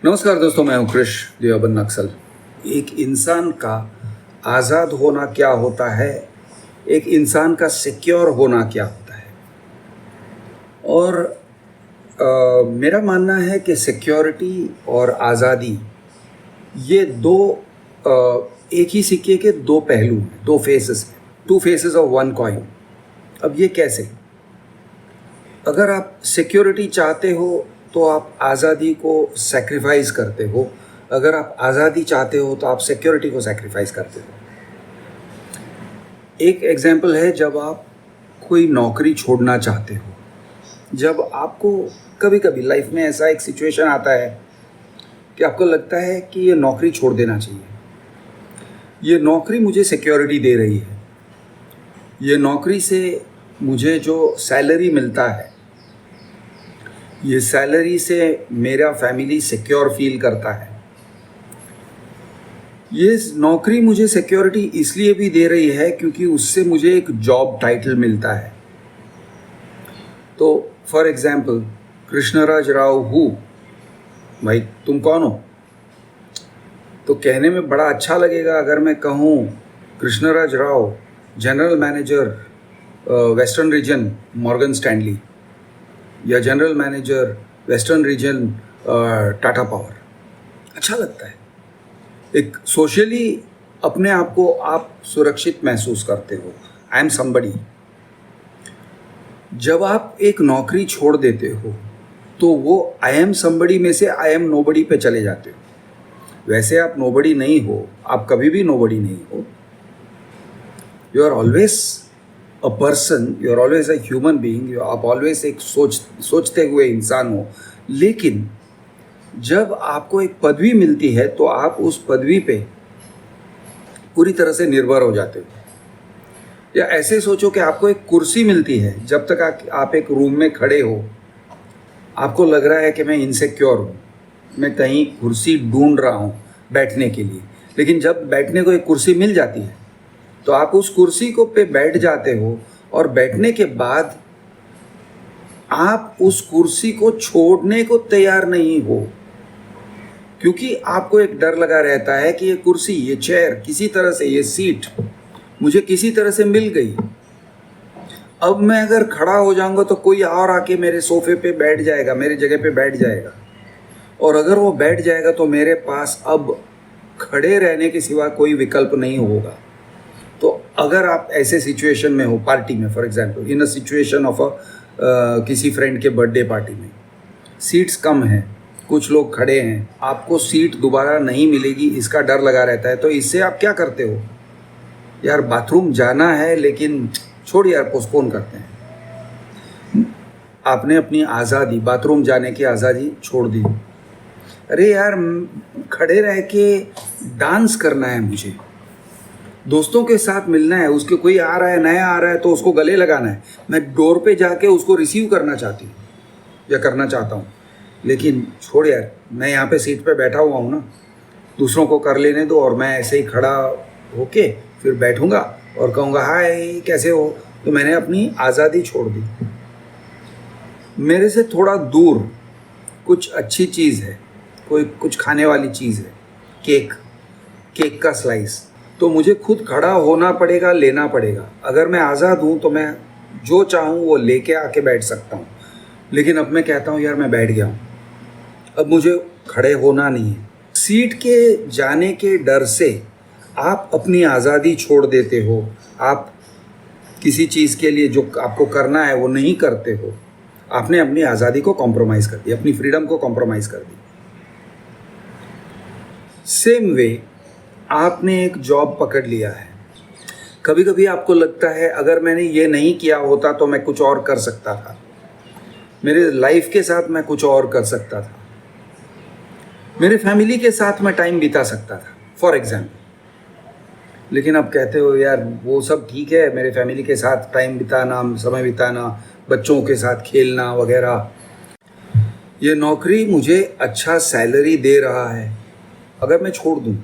नमस्कार दोस्तों, मैं हूं कृष देवबंद नक्सल। एक इंसान का आज़ाद होना क्या होता है, एक इंसान का सिक्योर होना क्या होता है। और मेरा मानना है कि सिक्योरिटी और आज़ादी ये एक ही सिक्के के दो पहलू हैं, दो फेसेस हैं, two faces of one coin. अब ये कैसे? अगर आप सिक्योरिटी चाहते हो तो आप आज़ादी को सैक्रिफाइस करते हो, अगर आप आज़ादी चाहते हो तो आप सिक्योरिटी को सैक्रिफाइस करते हो। एक एग्जांपल है, जब आप कोई नौकरी छोड़ना चाहते हो, जब आपको कभी कभी लाइफ में ऐसा एक सिचुएशन आता है कि आपको लगता है कि ये नौकरी छोड़ देना चाहिए, ये नौकरी मुझे सिक्योरिटी दे रही है, ये नौकरी से मुझे जो सैलरी मिलता है, ये सैलरी से मेरा फैमिली सिक्योर फील करता है, ये नौकरी मुझे सिक्योरिटी इसलिए भी दे रही है क्योंकि उससे मुझे एक जॉब टाइटल मिलता है। तो for example, Krishnaraj Rao who, भाई तुम कौन हो? तो कहने में बड़ा अच्छा लगेगा अगर मैं कहूँ Krishnaraj Rao, general manager western region Morgan Stanley, या general manager western region Tata power. अच्छा लगता है, एक सोशली अपने आप को आप सुरक्षित महसूस करते हो, आई एम समबडी। जब आप एक नौकरी छोड़ देते हो तो वो आई एम समबडी में से आई एम नोबडी पे चले जाते हो। वैसे आप नोबडी नहीं हो, आप कभी भी नोबडी नहीं हो, you are always a person, you are always a human being, आप ऑलवेज एक सोचते हुए इंसान हो। लेकिन जब आपको एक पदवी मिलती है तो आप उस पदवी पे पूरी तरह से निर्भर हो जाते हो। या ऐसे सोचो कि आपको एक कुर्सी मिलती है, जब तक आप एक रूम में खड़े हो आपको लग रहा है कि मैं इनसिक्योर हूँ, मैं कहीं कुर्सी ढूंढ रहा हूँ बैठने के लिए। लेकिन जब बैठने को एक कुर्सी मिल जाती है तो आप उस कुर्सी को पे बैठ जाते हो, और बैठने के बाद आप उस कुर्सी को छोड़ने को तैयार नहीं हो, क्योंकि आपको एक डर लगा रहता है कि ये कुर्सी, ये चेयर, किसी तरह से, ये सीट मुझे किसी तरह से मिल गई। अब मैं अगर खड़ा हो जाऊंगा तो कोई और आके मेरे सोफे पे बैठ जाएगा, मेरे जगह पे बैठ जाएगा, और अगर वो बैठ जाएगा तो मेरे पास अब खड़े रहने के सिवा कोई विकल्प नहीं होगा। तो अगर आप ऐसे सिचुएशन में हो, पार्टी में, for example in a situation of किसी फ्रेंड के बर्थडे पार्टी में, सीट्स कम हैं, कुछ लोग खड़े हैं, आपको सीट दोबारा नहीं मिलेगी इसका डर लगा रहता है, तो इससे आप क्या करते हो? यार बाथरूम जाना है लेकिन छोड़ यार, पोस्टपोन करते हैं। आपने अपनी आज़ादी, बाथरूम जाने की आज़ादी छोड़ दी। अरे यार खड़े रह के डांस करना है, मुझे दोस्तों के साथ मिलना है, उसके कोई आ रहा है, नया आ रहा है तो उसको गले लगाना है, मैं डोर पे जाके उसको रिसीव करना चाहती हूँ या करना चाहता हूँ। लेकिन छोड़ यार, मैं यहाँ पे सीट पे बैठा हुआ हूँ ना, दूसरों को कर लेने दो, और मैं ऐसे ही खड़ा होके फिर बैठूंगा और कहूँगा हाय कैसे हो। तो मैंने अपनी आज़ादी छोड़ दी। मेरे से थोड़ा दूर कुछ अच्छी चीज़ है, कुछ खाने वाली चीज़ है, केक का स्लाइस, तो मुझे खुद खड़ा होना पड़ेगा, लेना पड़ेगा। अगर मैं आज़ाद हूँ तो मैं जो चाहूँ वो लेके आके बैठ सकता हूँ। लेकिन अब मैं कहता हूँ यार मैं बैठ गया हूँ, अब मुझे खड़े होना नहीं है। सीट के जाने के डर से आप अपनी आज़ादी छोड़ देते हो, आप किसी चीज़ के लिए जो आपको करना है वो नहीं करते हो, आपने अपनी आज़ादी को कॉम्प्रोमाइज़ कर दी, अपनी फ्रीडम को कॉम्प्रोमाइज़ कर दी। सेम वे आपने एक जॉब पकड़ लिया है, कभी कभी आपको लगता है अगर मैंने ये नहीं किया होता तो मैं कुछ और कर सकता था, मेरे लाइफ के साथ मैं कुछ और कर सकता था, मेरे फैमिली के साथ मैं टाइम बिता सकता था, फॉर एग्जाम्पल। लेकिन अब कहते हो यार वो सब ठीक है, मेरे फैमिली के साथ टाइम बिताना, समय बिताना, बच्चों के साथ खेलना वगैरह, ये नौकरी मुझे अच्छा सैलरी दे रहा है, अगर मैं छोड़ दूँ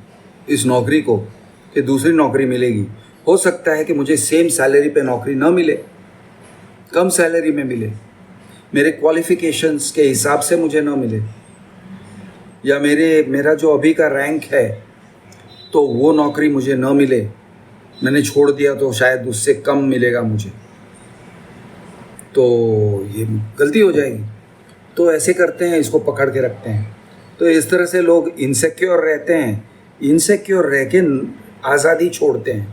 इस नौकरी को कि दूसरी नौकरी मिलेगी, हो सकता है कि मुझे सेम सैलरी पे नौकरी ना मिले, कम सैलरी में मिले, मेरे क्वालिफिकेशंस के हिसाब से मुझे ना मिले, या मेरा जो अभी का रैंक है तो वो नौकरी मुझे न मिले, मैंने छोड़ दिया तो शायद उससे कम मिलेगा मुझे, तो ये गलती हो जाएगी। तो ऐसे करते हैं, इसको पकड़ के रखते हैं। तो इस तरह से लोग इनसिक्योर रहते हैं, इनसिक्योर रह के आज़ादी छोड़ते हैं,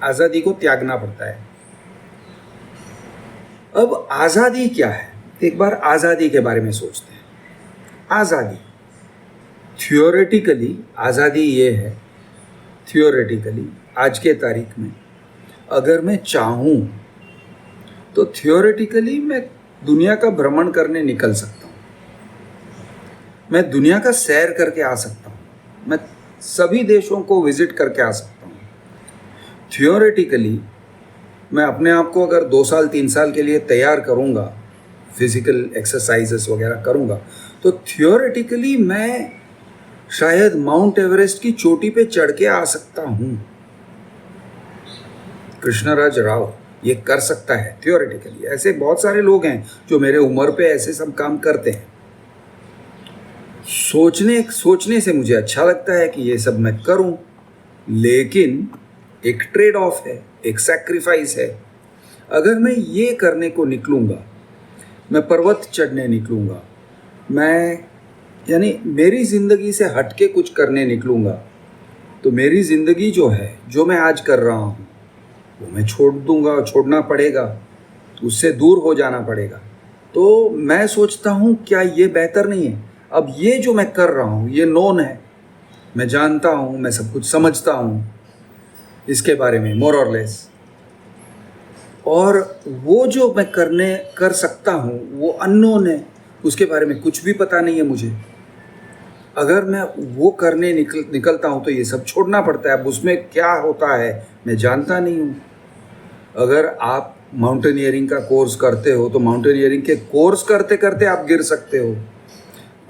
आज़ादी को त्यागना पड़ता है। अब आज़ादी क्या है, एक बार आज़ादी के बारे में सोचते हैं। आज़ादी थियोरेटिकली, आज़ादी ये है थियोरेटिकली आज के तारीख में, अगर मैं चाहूँ तो थियोरेटिकली मैं दुनिया का भ्रमण करने निकल सकता हूँ, मैं दुनिया का सैर करके आ सकता हूँ, मैं सभी देशों को विजिट करके आ सकता हूँ। थियोरेटिकली मैं अपने आप को अगर 2 साल 3 साल के लिए तैयार करूँगा, फिजिकल एक्सरसाइजेस वगैरह करूँगा, तो थियोरेटिकली मैं शायद माउंट एवरेस्ट की चोटी पे चढ़ के आ सकता हूँ। कृष्णराज राव ये कर सकता है थियोरेटिकली। ऐसे बहुत सारे लोग हैं जो मेरे उम्र पे ऐसे सब काम करते हैं। सोचने से मुझे अच्छा लगता है कि ये सब मैं करूं, लेकिन एक ट्रेड ऑफ है, एक सैक्रिफाइस है। अगर मैं ये करने को निकलूँगा, मैं पर्वत चढ़ने निकलूँगा, मैं यानी मेरी ज़िंदगी से हट के कुछ करने निकलूँगा, तो मेरी ज़िंदगी जो है, जो मैं आज कर रहा हूँ, वो मैं छोड़ दूँगा, छोड़ना पड़ेगा, उससे दूर हो जाना पड़ेगा। तो मैं सोचता हूँ क्या ये बेहतर नहीं है? अब ये जो मैं कर रहा हूँ ये नोन है, मैं जानता हूँ, मैं सब कुछ समझता हूँ इसके बारे में मोर और लेस, और वो जो मैं कर सकता हूँ वो अननोन है, उसके बारे में कुछ भी पता नहीं है मुझे। अगर मैं वो करने निकलता हूँ तो ये सब छोड़ना पड़ता है। अब उसमें क्या होता है मैं जानता नहीं हूँ। अगर आप माउंटेनियरिंग का कोर्स करते हो तो माउंटेनियरिंग के कोर्स करते करते आप गिर सकते हो,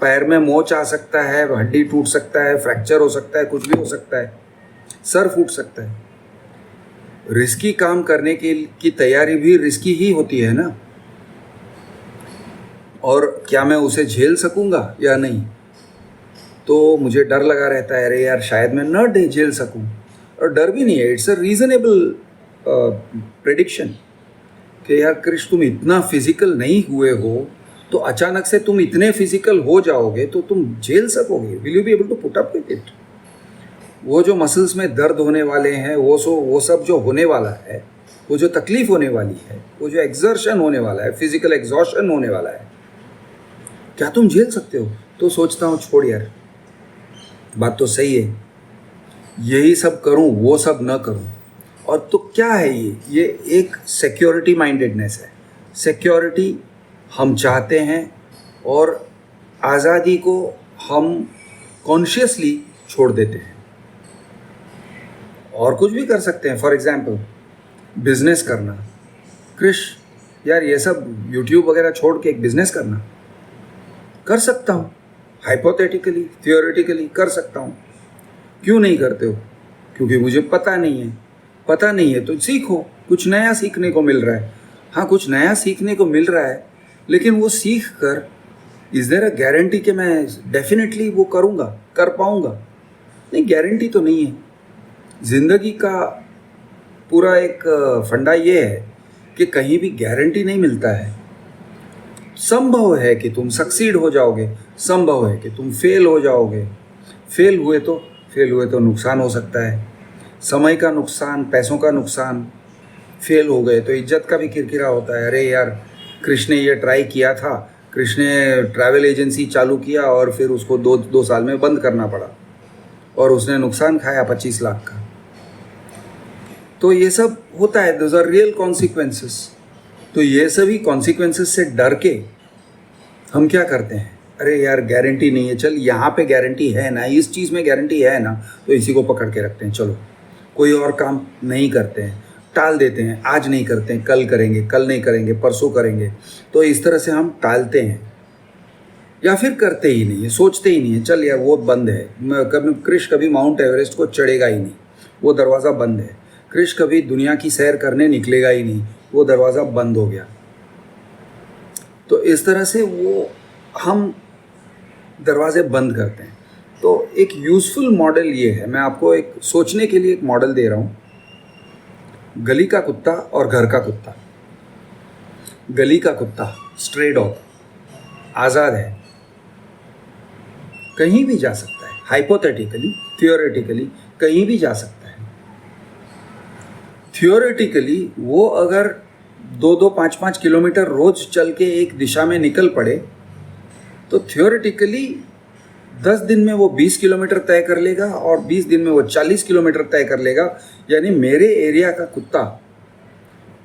पैर में मोच आ सकता है, हड्डी टूट सकता है, फ्रैक्चर हो सकता है, कुछ भी हो सकता है, सर फूट सकता है। रिस्की काम करने की तैयारी भी रिस्की ही होती है ना, और क्या मैं उसे झेल सकूंगा या नहीं, तो मुझे डर लगा रहता है, अरे यार शायद मैं न झेल सकूं। और डर भी नहीं है, इट्स अ रीजनेबल प्रेडिक्शन कि यार कृष्ण तुम इतना फिजिकल नहीं हुए हो, तो अचानक से तुम इतने फिजिकल हो जाओगे तो तुम झेल सकोगे, will you be able to put up with it. वो जो मसल्स में दर्द होने वाले हैं, वो सब जो होने वाला है, वो जो तकलीफ होने वाली है, वो जो एक्सर्शन होने वाला है, फिजिकल एग्जॉशन होने वाला है, क्या तुम झेल सकते हो? तो सोचता हूँ छोड़ यार, बात तो सही है, यही सब करूँ वो सब न करूँ। और तो क्या है ये एक सिक्योरिटी माइंडेडनेस है। सिक्योरिटी हम चाहते हैं और आज़ादी को हम कॉन्शियसली छोड़ देते हैं। और कुछ भी कर सकते हैं, फॉर एग्जाम्पल बिजनेस करना। कृष यार ये सब यूट्यूब वगैरह छोड़ के एक बिजनेस करना कर सकता हूँ, हाइपोथेटिकली थियोरेटिकली कर सकता हूँ। क्यों नहीं करते हो? क्योंकि मुझे पता नहीं है। पता नहीं है तो सीखो, कुछ नया सीखने को मिल रहा है। हाँ, कुछ नया सीखने को मिल रहा है, लेकिन वो सीख कर इज़ देयर अ गारंटी कि मैं डेफिनेटली वो करूँगा, कर पाऊँगा? नहीं, गारंटी तो नहीं है। ज़िंदगी का पूरा एक फंडा ये है कि कहीं भी गारंटी नहीं मिलता है। संभव है कि तुम सक्सीड हो जाओगे, संभव है कि तुम फेल हो जाओगे। फेल हुए तो नुकसान हो सकता है, समय का नुकसान, पैसों का नुकसान। फेल हो गए तो इज्जत का भी किरकिरा होता है, अरे यार कृष्ण ने ये ट्राई किया था, कृष्ण ने ट्रैवल एजेंसी चालू किया और फिर उसको दो साल में बंद करना पड़ा और उसने नुकसान खाया 25 लाख का। तो ये सब होता है, दोज आर रियल कॉन्सिक्वेंसेस। तो ये सभी कॉन्सिक्वेंसेस से डर के हम क्या करते हैं, अरे यार गारंटी नहीं है, चल यहाँ पे गारंटी है ना, इस चीज़ में गारंटी है ना, तो इसी को पकड़ के रखते हैं। चलो कोई और काम नहीं करते हैं, टाल देते हैं, आज नहीं करते हैं, कल करेंगे, कल नहीं करेंगे, परसों करेंगे। तो इस तरह से हम टालते हैं या फिर करते ही नहीं है, सोचते ही नहीं है, चल यार वो बंद है, कृष कभी माउंट एवरेस्ट को चढ़ेगा ही नहीं, वो दरवाज़ा बंद है। कृष कभी दुनिया की सैर करने निकलेगा ही नहीं, वो दरवाज़ा बंद हो गया। तो इस तरह से वो हम दरवाजे बंद करते हैं। तो एक यूज़फुल मॉडल ये है, मैं आपको एक सोचने के लिए एक मॉडल दे रहा हूँ। गली का कुत्ता और घर का कुत्ता। गली का कुत्ता स्ट्रे डॉग आज़ाद है, कहीं भी जा सकता है, हाइपोथेटिकली थियोरेटिकली कहीं भी जा सकता है। थियोरेटिकली वो अगर 2-2, 5-5 किलोमीटर रोज चल के एक दिशा में निकल पड़े तो थियोरेटिकली 10 दिन में वो 20 किलोमीटर तय कर लेगा और 20 दिन में वो 40 किलोमीटर तय कर लेगा। यानी मेरे एरिया का कुत्ता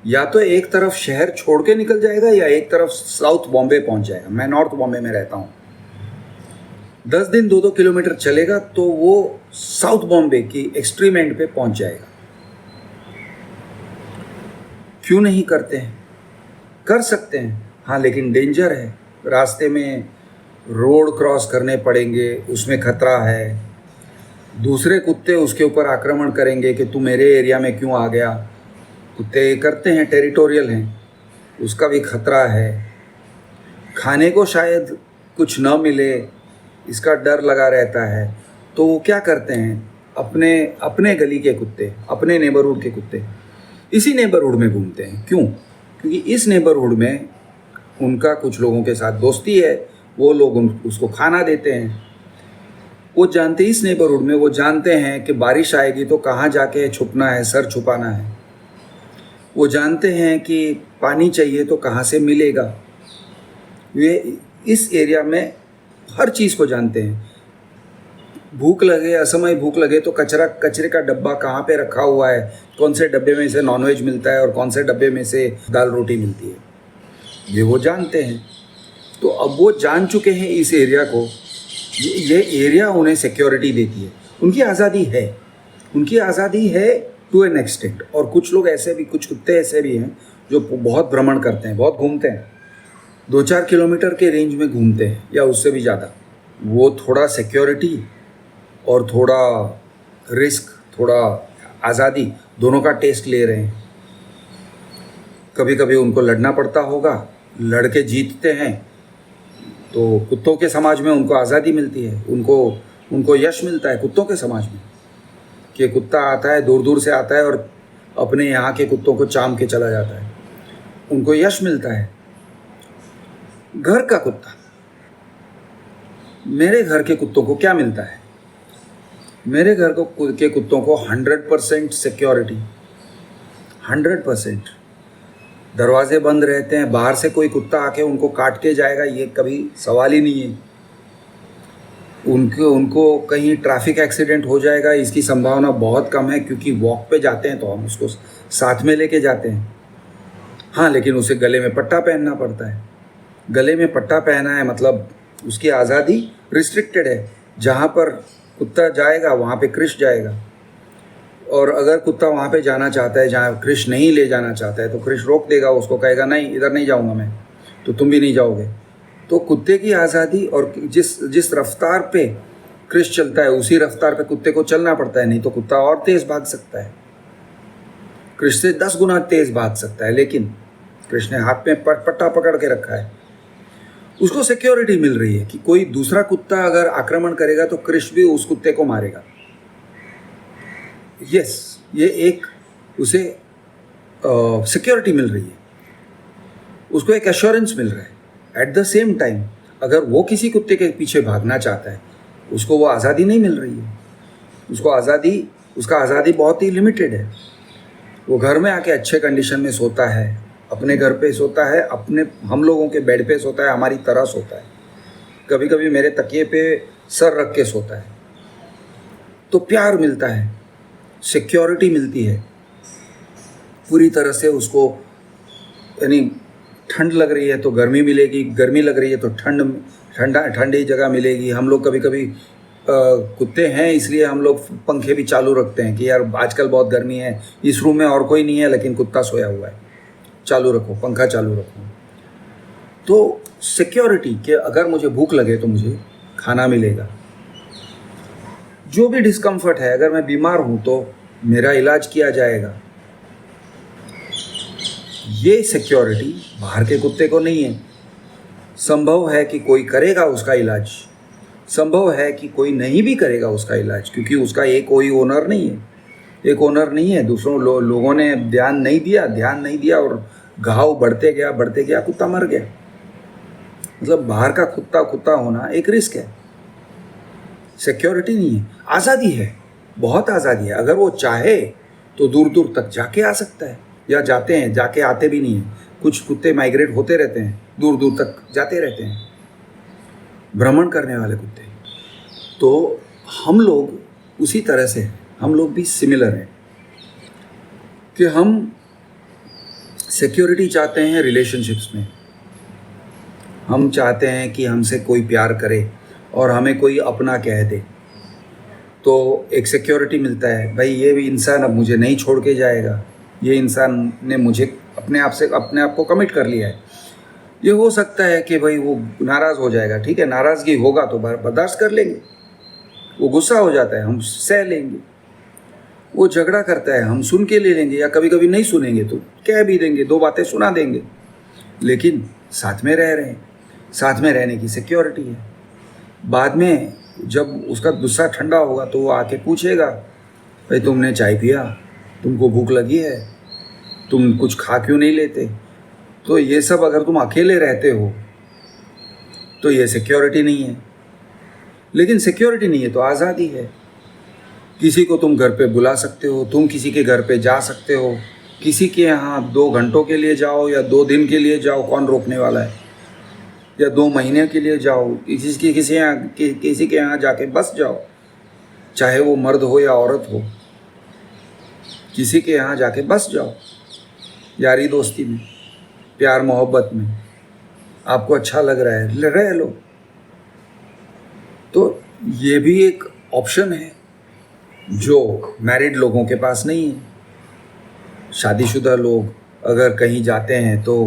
या तो एक तरफ शहर छोड़ के निकल जाएगा या एक तरफ साउथ बॉम्बे पहुंच जाएगा। मैं नॉर्थ बॉम्बे में रहता हूँ। 10 दिन 2-2 किलोमीटर चलेगा तो वो साउथ बॉम्बे की एक्सट्रीम एंड पे पहुंच जाएगा। क्यों नहीं करते हैं? कर सकते हैं, हाँ, लेकिन डेंजर है। रास्ते में रोड क्रॉस करने पड़ेंगे, उसमें खतरा है। दूसरे कुत्ते उसके ऊपर आक्रमण करेंगे कि तू मेरे एरिया में क्यों आ गया। कुत्ते करते हैं, टेरिटोरियल हैं, उसका भी खतरा है। खाने को शायद कुछ न मिले, इसका डर लगा रहता है। तो वो क्या करते हैं, अपने गली के कुत्ते, अपने नेबरहुड के कुत्ते इसी नेबरहुड में घूमते हैं। क्यों? क्योंकि इस नेबरहुड में उनका कुछ लोगों के साथ दोस्ती है, वो लोग उसको खाना देते हैं। वो जानते, इस नेबरहुड में वो जानते हैं कि बारिश आएगी तो कहाँ जाके छुपना है, सर छुपाना है। वो जानते हैं कि पानी चाहिए तो कहाँ से मिलेगा। वे इस एरिया में हर चीज़ को जानते हैं। भूख लगे, असमय भूख लगे तो कचरे का डब्बा कहाँ पे रखा हुआ है, कौन से डब्बे में से नॉनवेज मिलता है और कौन से डब्बे में से दाल रोटी मिलती है, ये वो जानते हैं। तो अब वो जान चुके हैं इस एरिया को, ये एरिया उन्हें सिक्योरिटी देती है। उनकी आज़ादी है टू एन एक्सटेंट। और कुछ लोग ऐसे भी, कुछ कुत्ते ऐसे भी हैं जो बहुत भ्रमण करते हैं, बहुत घूमते हैं, 2-4 किलोमीटर के रेंज में घूमते हैं या उससे भी ज़्यादा। वो थोड़ा सिक्योरिटी और थोड़ा रिस्क, थोड़ा आज़ादी, दोनों का टेस्ट ले रहे हैं। कभी कभी उनको लड़ना पड़ता होगा, लड़के जीतते हैं तो कुत्तों के समाज में उनको आज़ादी मिलती है, उनको यश मिलता है कुत्तों के समाज में कि कुत्ता आता है, दूर दूर से आता है और अपने यहाँ के कुत्तों को चाम के चला जाता है, उनको यश मिलता है। घर का कुत्ता, मेरे घर के कुत्तों को क्या मिलता है? मेरे घर के कुत्तों को 100% सिक्योरिटी, 100%। दरवाजे बंद रहते हैं, बाहर से कोई कुत्ता आके उनको काट के जाएगा ये कभी सवाल ही नहीं है। उनको कहीं ट्रैफिक एक्सीडेंट हो जाएगा इसकी संभावना बहुत कम है, क्योंकि वॉक पे जाते हैं तो हम उसको साथ में लेके जाते हैं। हाँ, लेकिन उसे गले में पट्टा पहनना पड़ता है। गले में पट्टा पहना है मतलब उसकी आज़ादी रिस्ट्रिक्टेड है। जहाँ पर कुत्ता जाएगा वहाँ पे कृष जाएगा, और अगर कुत्ता वहाँ पे जाना चाहता है जहाँ कृष नहीं ले जाना चाहता है तो कृष रोक देगा, उसको कहेगा नहीं, इधर नहीं जाऊँगा मैं, तो तुम भी नहीं जाओगे। तो कुत्ते की आज़ादी, और जिस रफ्तार पे कृष चलता है उसी रफ्तार पे कुत्ते को चलना पड़ता है, नहीं तो कुत्ता और तेज़ भाग सकता है, कृष से 10 गुना तेज़ भाग सकता है। लेकिन कृष ने हाथ में पट्टा पकड़ के रखा है, उसको सिक्योरिटी मिल रही है कि कोई दूसरा कुत्ता अगर आक्रमण करेगा तो कृष भी उस कुत्ते को मारेगा। यस, ये एक उसे सिक्योरिटी मिल रही है, उसको एक एश्योरेंस मिल रहा है। एट द सेम टाइम अगर वो किसी कुत्ते के पीछे भागना चाहता है, उसको वो आज़ादी नहीं मिल रही है। उसका आज़ादी बहुत ही लिमिटेड है। वो घर में आके अच्छे कंडीशन में सोता है, अपने घर पे सोता है, हम लोगों के बेड पे सोता है, हमारी तरह सोता है, कभी कभी मेरे तकिए पे सर रख के सोता है। तो प्यार मिलता है, सिक्योरिटी मिलती है पूरी तरह से उसको। यानी ठंड लग रही है तो गर्मी मिलेगी, गर्मी लग रही है तो ठंडी जगह मिलेगी। हम लोग कभी कभी कुत्ते हैं इसलिए हम लोग पंखे भी चालू रखते हैं कि यार आजकल बहुत गर्मी है, इस रूम में और कोई नहीं है लेकिन कुत्ता सोया हुआ है, चालू रखो, पंखा चालू रखो। तो सिक्योरिटी कि अगर मुझे भूख लगे तो मुझे खाना मिलेगा, जो भी डिस्कम्फर्ट है, अगर मैं बीमार हूँ तो मेरा इलाज किया जाएगा। ये सिक्योरिटी बाहर के कुत्ते को नहीं है। संभव है कि कोई करेगा उसका इलाज, संभव है कि कोई नहीं भी करेगा उसका इलाज, क्योंकि उसका एक कोई ओनर नहीं है, एक ओनर नहीं है, दूसरों लोगों ने ध्यान नहीं दिया और घाव बढ़ते गया, कुत्ता मर गया। मतलब बाहर का कुत्ता होना एक रिस्क है, सिक्योरिटी नहीं है। आज़ादी है, बहुत आज़ादी है। अगर वो चाहे तो दूर दूर तक जाके आ सकता है, या जाते हैं, जाके आते भी नहीं हैं। कुछ कुत्ते माइग्रेट होते रहते हैं, दूर दूर तक जाते रहते हैं, भ्रमण करने वाले कुत्ते। तो हम लोग उसी तरह से, हम लोग भी सिमिलर हैं कि हम सिक्योरिटी चाहते हैं रिलेशनशिप्स में। हम चाहते हैं कि हमसे कोई प्यार करे और हमें कोई अपना कह दे, तो एक सिक्योरिटी मिलता है, भाई ये भी इंसान अब मुझे नहीं छोड़ के जाएगा, ये इंसान ने मुझे अपने आप को कमिट कर लिया है। ये हो सकता है कि भाई वो नाराज़ हो जाएगा, ठीक है, नाराज़गी होगा तो बर्दाश्त कर लेंगे। वो गुस्सा हो जाता है, हम सह लेंगे। वो झगड़ा करता है, हम सुन के ले लेंगे, या कभी कभी नहीं सुनेंगे तो कह भी देंगे, 2 बातें सुना देंगे, लेकिन साथ में रह रहे हैं, साथ में रहने की सिक्योरिटी है। बाद में जब उसका गुस्सा ठंडा होगा तो वो आके पूछेगा, भाई तुमने चाय पिया, तुमको भूख लगी है, तुम कुछ खा क्यों नहीं लेते। तो ये सब अगर तुम अकेले रहते हो तो ये सिक्योरिटी नहीं है। लेकिन सिक्योरिटी नहीं है तो आज़ादी है। किसी को तुम घर पे बुला सकते हो, तुम किसी के घर पे जा सकते हो, किसी के यहाँ 2 घंटों के लिए जाओ या 2 दिन के लिए जाओ, कौन रोकने वाला है, या 2 महीने के लिए जाओ, किसी के यहाँ जाके बस जाओ, चाहे वो मर्द हो या औरत हो, किसी के यहाँ जाके बस जाओ, यारी दोस्ती में, प्यार मोहब्बत में, आपको अच्छा लग रहा है रह लो। तो ये भी एक ऑप्शन है जो मैरिड लोगों के पास नहीं है। शादीशुदा लोग अगर कहीं जाते हैं तो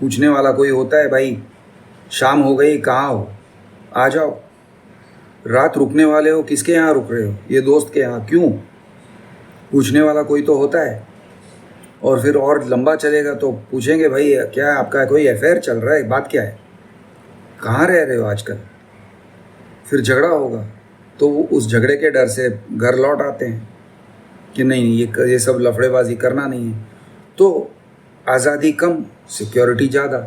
पूछने वाला कोई होता है, भाई शाम हो गई, कहाँ हो, आ जाओ। रात रुकने वाले हो, किसके यहाँ रुक रहे हो, ये दोस्त के यहाँ, क्यों, पूछने वाला कोई तो होता है। और फिर और लंबा चलेगा तो पूछेंगे, भाई क्या आपका कोई अफेयर चल रहा है, बात क्या है, कहाँ रह रहे हो आजकल। फिर झगड़ा होगा तो वो उस झगड़े के डर से घर लौट आते हैं कि नहीं, ये सब लफड़ेबाजी करना नहीं है। तो आज़ादी कम, सिक्योरिटी ज़्यादा।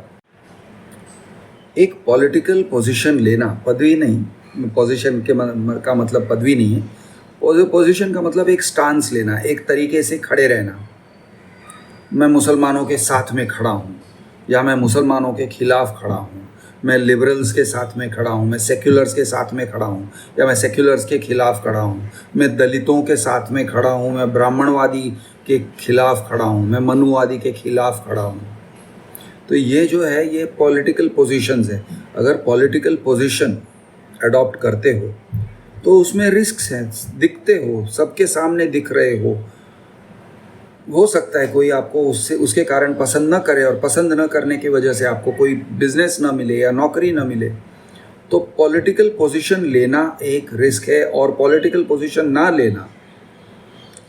एक पॉलिटिकल पोजीशन लेना, पदवी नहीं, पोजीशन का मतलब पदवी नहीं है, पोजीशन का मतलब एक स्टांस लेना, एक तरीके से खड़े रहना। मैं मुसलमानों के साथ में खड़ा हूँ, या मैं मुसलमानों के खिलाफ खड़ा हूँ, मैं लिबरल्स के साथ में खड़ा हूँ, मैं सेक्युलर्स के साथ में खड़ा हूँ, या मैं सेक्युलर्स के खिलाफ खड़ा हूँ, मैं दलितों के साथ में खड़ा हूँ, मैं ब्राह्मणवादी के खिलाफ खड़ा हूँ, मैं मनुवादी के खिलाफ खड़ा हूँ। तो ये जो है, ये पॉलिटिकल पोजीशंस है। अगर पॉलिटिकल पोजीशन अडॉप्ट करते हो तो उसमें रिस्क्स हैं, दिखते हो, सबके सामने दिख रहे हो सकता है कोई आपको उसके कारण पसंद न करे, और पसंद न करने की वजह से आपको कोई बिजनेस ना मिले या नौकरी ना मिले। तो पॉलिटिकल पोजीशन लेना एक रिस्क है, और पॉलिटिकल पोजीशन ना लेना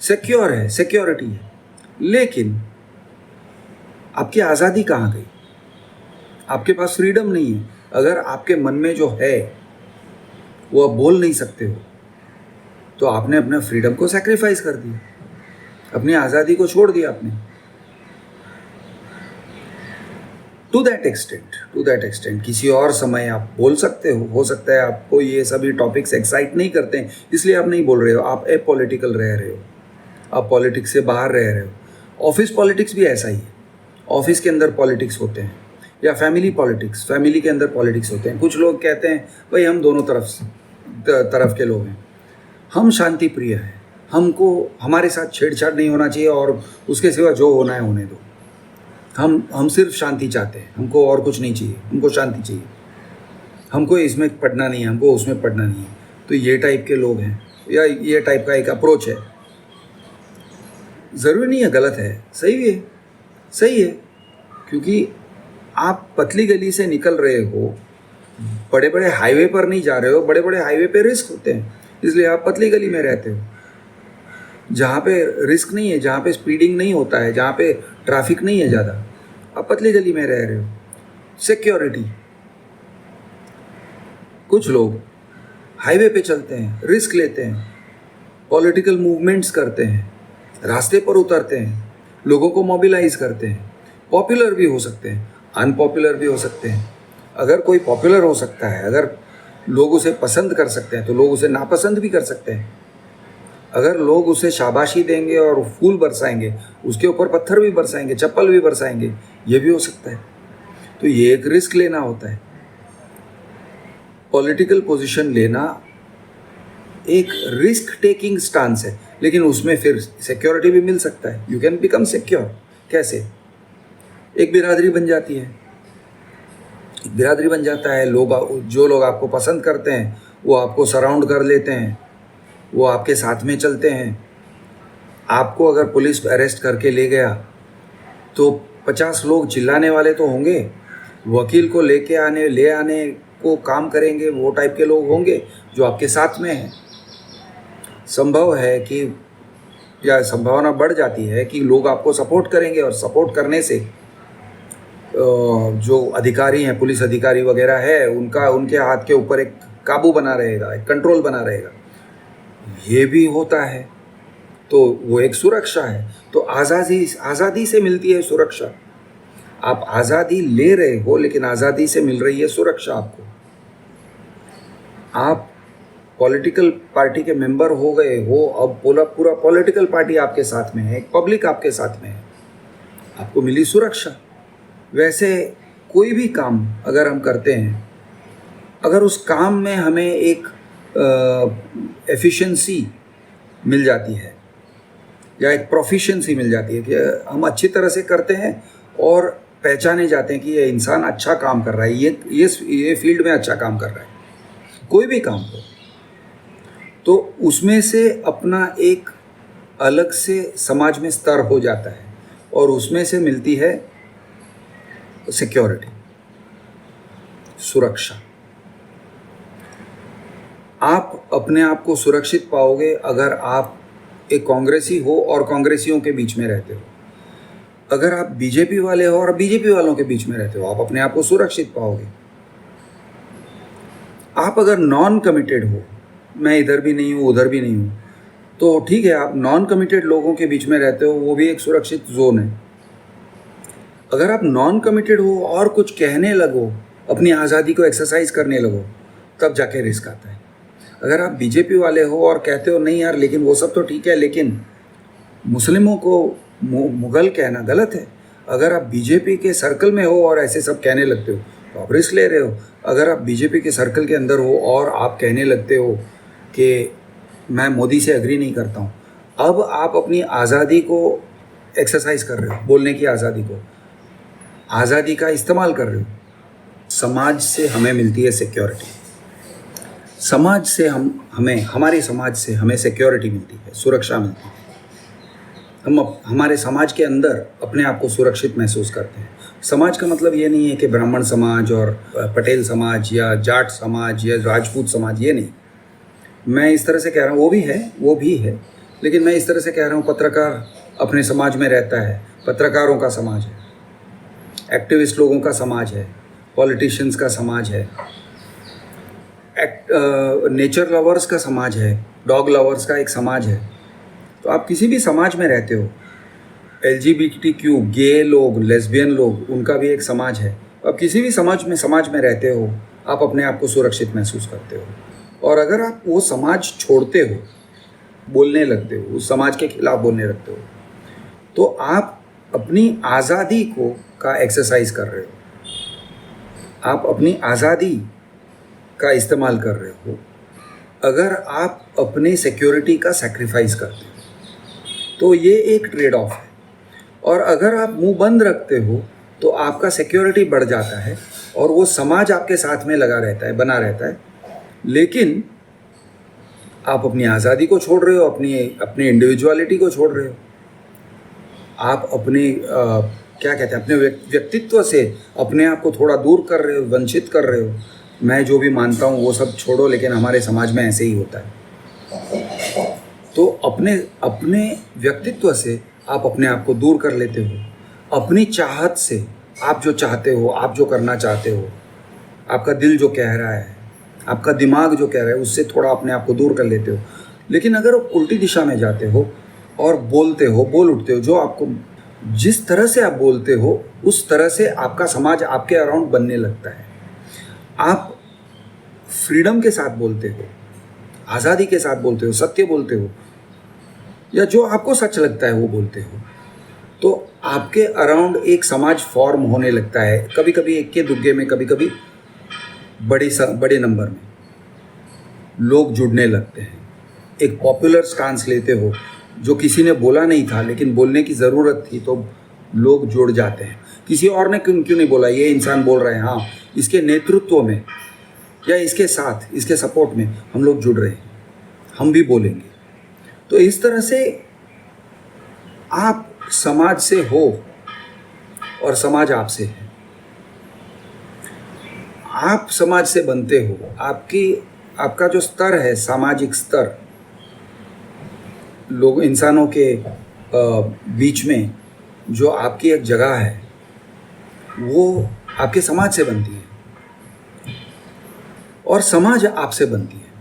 सिक्योर है, सिक्योरिटी है। लेकिन आपकी आज़ादी कहाँ गई, आपके पास फ्रीडम नहीं है। अगर आपके मन में जो है वो आप बोल नहीं सकते हो, तो आपने अपने फ्रीडम को सैक्रिफाइस कर दिया, अपनी आज़ादी को छोड़ दिया आपने। टू दैट एक्सटेंट किसी और समय आप बोल सकते हो सकता है आपको ये सभी टॉपिक्स एक्साइट नहीं करते हैं, इसलिए आप नहीं बोल रहे हो, आप एपॉलिटिकल रह रहे हो, आप पॉलिटिक्स से बाहर रह रहे हो। ऑफिस पॉलिटिक्स भी ऐसा ही है, ऑफिस के अंदर पॉलिटिक्स होते हैं, या फैमिली पॉलिटिक्स, फैमिली के अंदर पॉलिटिक्स होते हैं। कुछ लोग कहते हैं भाई हम दोनों तरफ के लोग हैं, हम शांति प्रिय हैं, हमको हमारे साथ छेड़छाड़ नहीं होना चाहिए, और उसके सिवा जो होना है होने दो, हम सिर्फ शांति चाहते हैं, हमको और कुछ नहीं चाहिए, हमको शांति चाहिए, हमको इसमें पढ़ना नहीं है, हमको उसमें पढ़ना नहीं है। तो ये टाइप के लोग हैं, या ये टाइप का एक अप्रोच है। ज़रूरी नहीं है गलत है, सही है, क्योंकि आप पतली गली से निकल रहे हो, बड़े बड़े हाईवे पर नहीं जा रहे हो, बड़े बड़े हाईवे पे रिस्क होते हैं, इसलिए आप पतली गली में रहते हो, जहाँ पे रिस्क नहीं है, जहाँ पे स्पीडिंग नहीं होता है, जहाँ पे ट्रैफिक नहीं है ज़्यादा, आप पतली गली में रह रहे हो। सिक्योरिटी, कुछ लोग हाईवे पे चलते हैं, रिस्क लेते हैं, पॉलिटिकल मूवमेंट्स करते हैं, रास्ते पर उतरते हैं, लोगों को मोबिलाइज करते हैं। पॉपुलर भी हो सकते हैं, अनपॉपुलर भी हो सकते हैं। अगर कोई पॉपुलर हो सकता है, अगर लोग उसे पसंद कर सकते हैं, तो लोग उसे नापसंद भी कर सकते हैं। अगर लोग उसे शाबाशी देंगे और फूल बरसाएंगे, उसके ऊपर पत्थर भी बरसाएंगे, चप्पल भी बरसाएंगे, ये भी हो सकता है। तो ये एक रिस्क लेना होता है। पॉलिटिकल पोजीशन लेना एक रिस्क टेकिंग स्टांस है, लेकिन उसमें फिर सिक्योरिटी भी मिल सकता है। You can become secure. कैसे? एक बिरादरी बन जाती है, एक बिरादरी बन जाता है। जो लोग आपको पसंद करते हैं वो आपको सराउंड कर लेते हैं, वो आपके साथ में चलते हैं। आपको अगर पुलिस अरेस्ट करके ले गया तो 50 लोग चिल्लाने वाले तो होंगे, वकील को ले आने को काम करेंगे वो टाइप के लोग होंगे जो आपके साथ में हैं। संभव है कि, या संभावना बढ़ जाती है कि लोग आपको सपोर्ट करेंगे, और सपोर्ट करने से जो अधिकारी हैं, पुलिस अधिकारी वगैरह है, उनके हाथ के ऊपर एक काबू बना रहेगा, एक कंट्रोल बना रहेगा। ये भी होता है, तो वो एक सुरक्षा है। तो आज़ादी से मिलती है सुरक्षा। आप आज़ादी ले रहे हो, लेकिन आज़ादी से मिल रही है सुरक्षा आपको। आप पॉलिटिकल पार्टी के मेंबर हो गए हो, अब पूरा पॉलिटिकल पार्टी आपके साथ में है, पब्लिक आपके साथ में है, आपको मिली सुरक्षा। वैसे कोई भी काम अगर हम करते हैं, अगर उस काम में हमें एक एफिशिएंसी मिल जाती है या एक प्रोफिशिएंसी मिल जाती है कि हम अच्छी तरह से करते हैं और पहचाने जाते हैं कि ये इंसान अच्छा काम कर रहा है, ये फील्ड में अच्छा काम कर रहा है, कोई भी काम हो, तो उसमें से अपना एक अलग से समाज में स्तर हो जाता है और उसमें से मिलती है सिक्योरिटी, सुरक्षा। आप अपने आप को सुरक्षित पाओगे अगर आप एक कांग्रेसी हो और कांग्रेसियों के बीच में रहते हो। अगर आप बीजेपी वाले हो और बीजेपी वालों के बीच में रहते हो, आप अपने आप को सुरक्षित पाओगे। आप अगर नॉन कमिटेड हो, मैं इधर भी नहीं हूँ उधर भी नहीं हूँ, तो ठीक है, आप नॉन कमिटेड लोगों के बीच में रहते हो, वो भी एक सुरक्षित जोन है। अगर आप नॉन कमिटेड हो और कुछ कहने लगो, अपनी आज़ादी को एक्सरसाइज करने लगो, तब जाके रिस्क आता है। अगर आप बीजेपी वाले हो और कहते हो नहीं यार, लेकिन वो सब तो ठीक है, लेकिन मुस्लिमों को मुगल कहना गलत है, अगर आप बीजेपी के सर्कल में हो और ऐसे सब कहने लगते हो, तो आप रिस्क ले रहे हो। अगर आप बीजेपी के सर्कल के अंदर हो और आप कहने लगते हो कि मैं मोदी से एग्री नहीं करता हूँ, अब आप अपनी आज़ादी को एक्सरसाइज कर रहे हो, बोलने की आज़ादी को, आज़ादी का इस्तेमाल कर रहे हो। समाज से हमें मिलती है सिक्योरिटी, समाज से हमारे समाज से हमें सिक्योरिटी मिलती है, सुरक्षा मिलती है। हम हमारे समाज के अंदर अपने आप को सुरक्षित महसूस करते हैं। समाज का मतलब ये नहीं है कि ब्राह्मण समाज और पटेल समाज या जाट समाज या राजपूत समाज, ये नहीं। मैं इस तरह से कह रहा हूँ, वो भी है, लेकिन मैं इस तरह से कह रहा हूँ, पत्रकार अपने समाज में रहता है, पत्रकारों का समाज है, एक्टिविस्ट लोगों का समाज है, पॉलिटिशियंस का समाज है, नेचर लवर्स का समाज है, डॉग लवर्स का एक समाज है। तो आप किसी भी समाज में रहते हो, LGBTQ, गे लोग, लेस्बियन लोग, उनका भी एक समाज है। आप किसी भी समाज में रहते हो, आप अपने आप को सुरक्षित महसूस करते हो। और अगर आप वो समाज छोड़ते हो, बोलने लगते हो, उस समाज के खिलाफ बोलने लगते हो, तो आप अपनी आज़ादी का एक्सरसाइज कर रहे हो, आप अपनी आज़ादी का इस्तेमाल कर रहे हो। अगर आप अपने सिक्योरिटी का सैक्रिफाइस करते हो, तो ये एक ट्रेड ऑफ है। और अगर आप मुंह बंद रखते हो तो आपका सिक्योरिटी बढ़ जाता है और वो समाज आपके साथ में बना रहता है, लेकिन आप अपनी आज़ादी को छोड़ रहे हो, अपनी इंडिविजुअलिटी को छोड़ रहे हो। आप अपने क्या कहते हैं, अपने व्यक्तित्व से अपने आप को थोड़ा दूर कर रहे हो, वंचित कर रहे हो। मैं जो भी मानता हूँ वो सब छोड़ो, लेकिन हमारे समाज में ऐसे ही होता है। तो अपने व्यक्तित्व से आप अपने आप को दूर कर लेते हो। अपनी चाहत से, आप जो चाहते हो, आप जो करना चाहते हो, आपका दिल जो कह रहा है, आपका दिमाग जो कह रहा है उससे थोड़ा अपने आप को दूर कर लेते हो। लेकिन अगर आप उल्टी दिशा में जाते हो और बोलते हो, बोल उठते हो, जो आपको जिस तरह से आप बोलते हो उस तरह से आपका समाज आपके अराउंड बनने लगता है। आप फ्रीडम के साथ बोलते हो, आज़ादी के साथ बोलते हो, सत्य बोलते हो, या जो आपको सच लगता है वो बोलते हो, तो आपके अराउंड एक समाज फॉर्म होने लगता है। कभी कभी एक के दुग्गे में, कभी कभी बड़े नंबर में लोग जुड़ने लगते हैं। एक पॉपुलर स्टांस लेते हो, जो किसी ने बोला नहीं था लेकिन बोलने की ज़रूरत थी, तो लोग जुड़ जाते हैं। किसी और ने क्यों नहीं बोला, ये इंसान बोल रहे हैं, हाँ इसके नेतृत्व में या इसके साथ, इसके सपोर्ट में हम लोग जुड़ रहे हैं, हम भी बोलेंगे। तो इस तरह से आप समाज से हो और समाज आपसे है। आप समाज से बनते हो। आपका जो स्तर है, सामाजिक स्तर, लोग इंसानों के बीच में जो आपकी एक जगह है, वो आपके समाज से बनती है और समाज आपसे बनती है।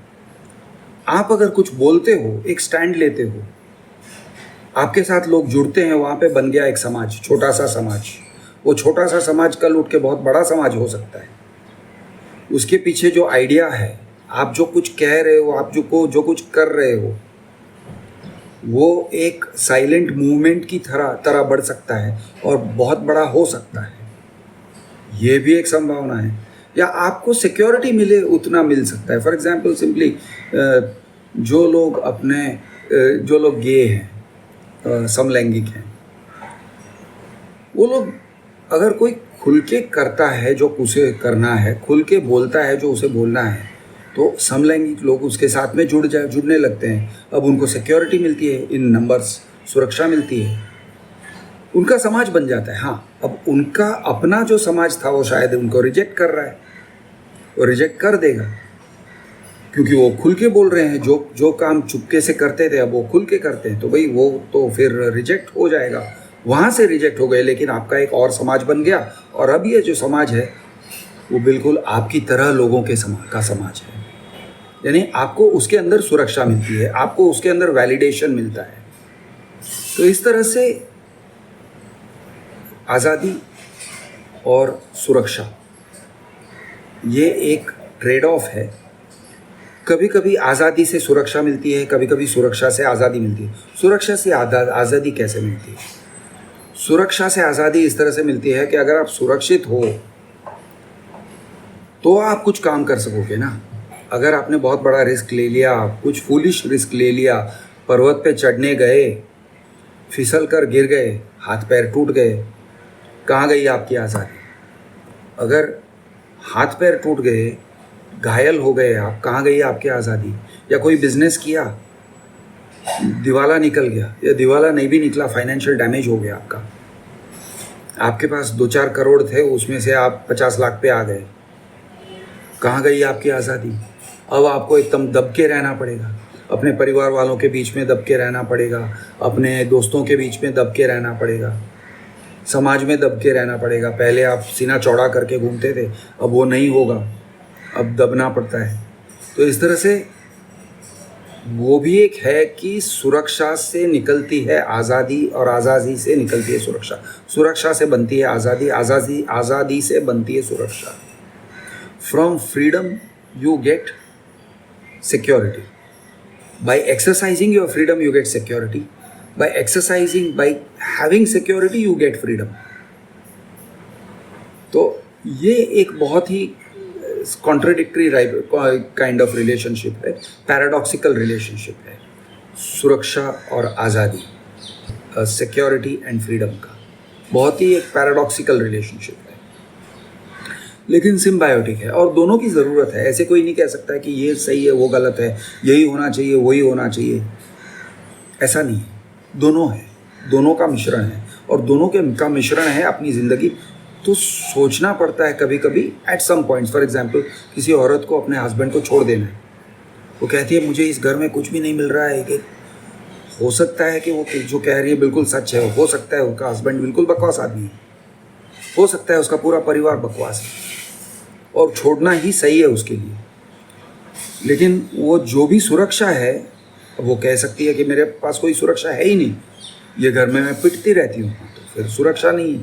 आप अगर कुछ बोलते हो, एक स्टैंड लेते हो, आपके साथ लोग जुड़ते हैं, वहाँ पे बन गया एक समाज, छोटा सा समाज। वो छोटा सा समाज कल उठ के बहुत बड़ा समाज हो सकता है। उसके पीछे जो आइडिया है, आप जो कुछ कह रहे हो, आप जो कुछ कर रहे हो, वो एक साइलेंट मूवमेंट की तरह बढ़ सकता है और बहुत बड़ा हो सकता है। ये भी एक संभावना है। या आपको सिक्योरिटी मिले उतना मिल सकता है। फॉर एग्जांपल सिंपली जो लोग गे हैं, समलैंगिक हैं, वो लोग अगर कोई खुल के करता है जो उसे करना है, खुल के बोलता है जो उसे बोलना है, तो समलैंगिक लोग उसके साथ में जुड़ने लगते हैं। अब उनको सिक्योरिटी मिलती है, इन नंबर्स, सुरक्षा मिलती है, उनका समाज बन जाता है। हाँ, अब उनका अपना जो समाज था वो शायद उनको रिजेक्ट कर रहा है, वो रिजेक्ट कर देगा, क्योंकि वो खुल के बोल रहे हैं। जो काम चुपके से करते थे अब वो खुल के करते हैं, तो भाई वो तो फिर रिजेक्ट हो जाएगा। वहाँ से रिजेक्ट हो गए, लेकिन आपका एक और समाज बन गया, और अब ये जो समाज है वो बिल्कुल आपकी तरह लोगों के का समाज है। यानी आपको उसके अंदर सुरक्षा मिलती है, आपको उसके अंदर वैलिडेशन मिलता है। तो इस तरह से आज़ादी और सुरक्षा, ये एक ट्रेड ऑफ है। कभी कभी आज़ादी से सुरक्षा मिलती है, कभी कभी सुरक्षा से आज़ादी मिलती है। सुरक्षा से आज़ादी कैसे मिलती है? सुरक्षा से आज़ादी इस तरह से मिलती है कि अगर आप सुरक्षित हो तो आप कुछ काम कर सकोगे ना। अगर आपने बहुत बड़ा रिस्क ले लिया, कुछ फूलिश रिस्क ले लिया, पर्वत पे चढ़ने गए, फिसल कर गिर गए, हाथ पैर टूट गए, कहाँ गई आपकी आज़ादी? अगर हाथ पैर टूट गए, घायल हो गए आप, कहाँ गई आपकी आज़ादी? या कोई बिजनेस किया, दिवाला निकल गया, या दिवाला नहीं भी निकला, फाइनेंशियल डैमेज हो गया आपका, आपके पास 2-4 करोड़ थे, उसमें से आप 50 लाख पे आ गए, कहाँ गई आपकी आज़ादी? अब आपको एकदम दब के रहना पड़ेगा, अपने परिवार वालों के बीच में दब के रहना पड़ेगा, अपने दोस्तों के बीच में दब के रहना पड़ेगा, समाज में दब के रहना पड़ेगा। पहले आप सीना चौड़ा करके घूमते थे, अब वो नहीं होगा, अब दबना पड़ता है। तो इस तरह से वो भी एक है कि सुरक्षा से निकलती है आज़ादी और आज़ादी से निकलती है सुरक्षा। सुरक्षा से बनती है आज़ादी, आज़ादी से बनती है सुरक्षा। From freedom you get security. By exercising your freedom you get security. by having security you get freedom। तो ये एक बहुत ही कॉन्ट्रडिक्टरी काइंड ऑफ रिलेशनशिप है, पैराडॉक्सिकल रिलेशनशिप है सुरक्षा और आज़ादी, सिक्योरिटी एंड फ्रीडम का। बहुत ही एक पैराडॉक्सिकल रिलेशनशिप है, लेकिन सिम्बायोटिक है और दोनों की ज़रूरत है। ऐसे कोई नहीं कह सकता है कि ये सही है वो गलत है, यही होना चाहिए वही होना चाहिए, ऐसा नहीं है। दोनों है, दोनों का मिश्रण है, और दोनों का मिश्रण है अपनी ज़िंदगी। तो सोचना पड़ता है कभी कभी at some points. For example किसी औरत को अपने हस्बैंड को छोड़ देना है, वो कहती है मुझे इस घर में कुछ भी नहीं मिल रहा है। कि हो सकता है कि वो जो कह रही है बिल्कुल सच है, हो सकता है उसका हस्बैंड बिल्कुल बकवास आदमी है, हो सकता है उसका पूरा परिवार बकवास है, और छोड़ना ही सही है उसके लिए। लेकिन वो जो भी सुरक्षा है, वो कह सकती है कि मेरे पास कोई सुरक्षा है ही नहीं, ये घर में मैं पिटती रहती हूँ, तो फिर सुरक्षा नहीं है।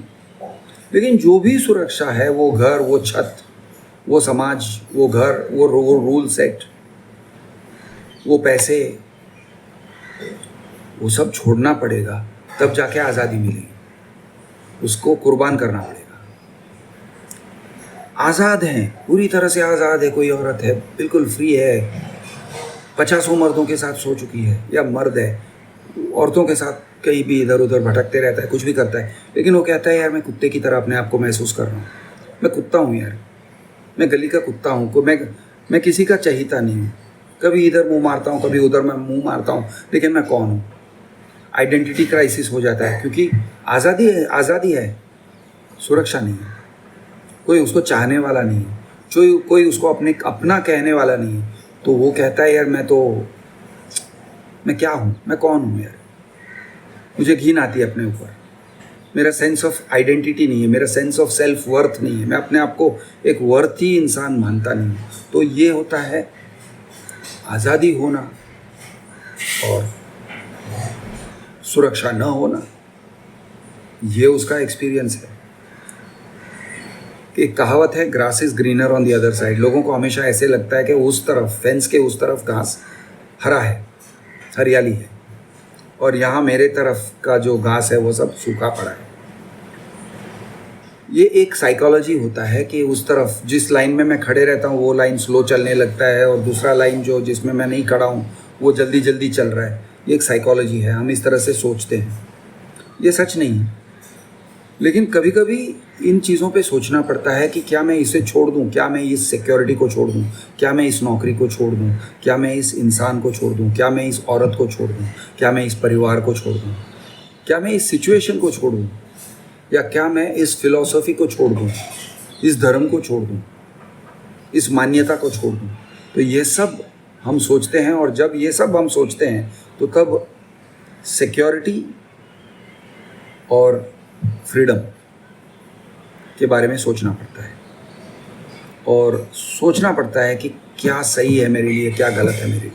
लेकिन जो भी सुरक्षा है, वो घर, वो छत, वो समाज, वो घर, वो रूल सेट, वो पैसे, वो सब छोड़ना पड़ेगा, तब जाके आज़ादी मिलेगी। उसको कुर्बान करना पड़ेगा। आज़ाद हैं, पूरी तरह से आज़ाद है। कोई औरत है, बिल्कुल फ्री है, 50 मर्दों के साथ सो चुकी है, या मर्द है, औरतों के साथ कहीं भी इधर उधर भटकते रहता है, कुछ भी करता है, लेकिन वो कहता है यार मैं कुत्ते की तरह अपने आप को महसूस कर रहा हूँ, मैं कुत्ता हूँ यार, मैं गली का कुत्ता हूँ, को मैं किसी का चहीता नहीं हूँ, कभी इधर मुंह मारता हूँ, कभी उधर मैं मुंह मारता हूँ, लेकिन मैं कौन हूँ। आइडेंटिटी क्राइसिस हो जाता है, क्योंकि आज़ादी है, सुरक्षा नहीं है, कोई उसको चाहने वाला नहीं है, कोई उसको अपना कहने वाला नहीं है, तो वो कहता है यार मैं क्या हूँ, मैं कौन हूँ यार, मुझे घिन आती है अपने ऊपर, मेरा सेंस ऑफ आइडेंटिटी नहीं है, मेरा सेंस ऑफ सेल्फ वर्थ नहीं है, मैं अपने आप को एक वर्थी इंसान मानता नहीं हूँ। तो ये होता है आज़ादी होना और सुरक्षा न होना, ये उसका एक्सपीरियंस है। एक कहावत है, grass is greener on the other side. लोगों को हमेशा ऐसे लगता है कि उस तरफ, फेंस के उस तरफ घास हरा है, हरियाली है, और यहाँ मेरे तरफ का जो घास है वो सब सूखा पड़ा है। ये एक साइकोलॉजी होता है कि उस तरफ जिस लाइन में मैं खड़े रहता हूँ वो लाइन स्लो चलने लगता है, और दूसरा लाइन जो जिसमें मैं नहीं खड़ा हूँ वो जल्दी जल्दी चल रहा है। ये एक साइकोलॉजी है, हम इस तरह से सोचते हैं। ये सच नहीं है, लेकिन कभी कभी इन चीज़ों पे सोचना पड़ता है कि क्या मैं इसे छोड़ दूं, क्या मैं इस सिक्योरिटी को छोड़ दूं, क्या मैं इस नौकरी को छोड़ दूं, क्या मैं इस इंसान को छोड़ दूं, क्या मैं इस औरत को छोड़ दूं, क्या मैं इस परिवार को छोड़ दूं, क्या मैं इस सिचुएशन को छोड़ दूं, या क्या मैं इस फिलॉसफी को छोड़ दूं, इस धर्म को छोड़ दूं, इस मान्यता को छोड़ दूं। तो ये सब हम सोचते हैं, और जब ये सब हम सोचते हैं तो तब सिक्योरिटी और फ्रीडम के बारे में सोचना पड़ता है, और सोचना पड़ता है कि क्या सही है मेरे लिए, क्या गलत है मेरे लिए।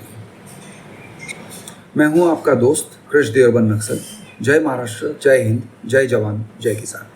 मैं हूं आपका दोस्त कृष देवबन नक्सल। जय महाराष्ट्र, जय हिंद, जय जवान, जय किसान।